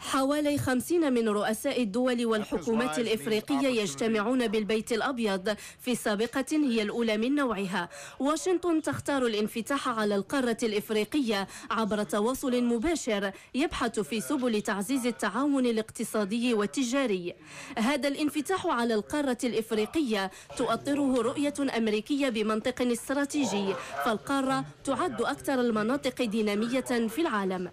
حوالي 50 من رؤساء الدول والحكومات الإفريقية يجتمعون بالبيت الأبيض في سابقة هي الأولى من نوعها. واشنطن تختار الانفتاح على القارة الإفريقية عبر تواصل مباشر يبحث في سبل تعزيز التعاون الاقتصادي والتجاري. هذا الانفتاح على القارة الإفريقية تؤطره رؤية أمريكية بمنطق استراتيجي، فالقارة تعد أكثر المناطق دينامية في العالم.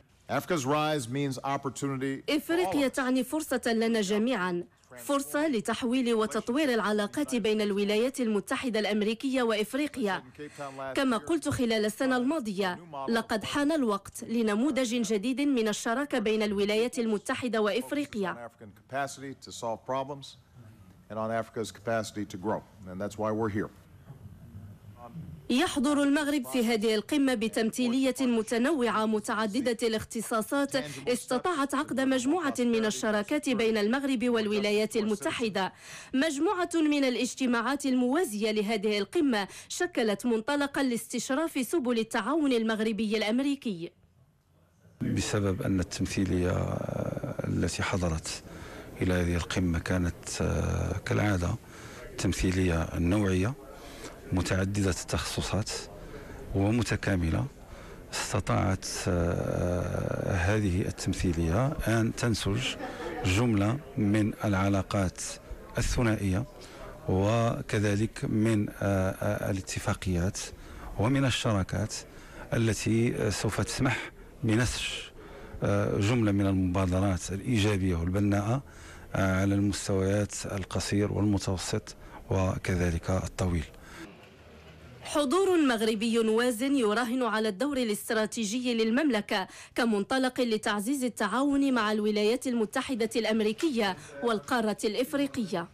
إفريقيا تعني فرصة لنا جميعا، فرصة لتحويل وتطوير العلاقات بين الولايات المتحدة الأمريكية وإفريقيا. كما قلت خلال السنة الماضية، لقد حان الوقت لنموذج جديد من الشراكة بين الولايات المتحدة وإفريقيا. يحضر المغرب في هذه القمة بتمثيلية متنوعة متعددة الاختصاصات استطاعت عقد مجموعة من الشراكات بين المغرب والولايات المتحدة. مجموعة من الاجتماعات الموازية لهذه القمة شكلت منطلقا لاستشراف سبل التعاون المغربي الأمريكي. بسبب أن التمثيلية التي حضرت إلى هذه القمة كانت كالعادة تمثيلية نوعية متعددة التخصصات ومتكاملة، استطاعت هذه التمثيلية أن تنسج جملة من العلاقات الثنائية وكذلك من الاتفاقيات ومن الشراكات التي سوف تسمح بنسج جملة من المبادرات الإيجابية والبناءة على المستويات القصير والمتوسط وكذلك الطويل. حضور مغربي وازن يراهن على الدور الاستراتيجي للمملكة كمنطلق لتعزيز التعاون مع الولايات المتحدة الأمريكية والقارة الإفريقية.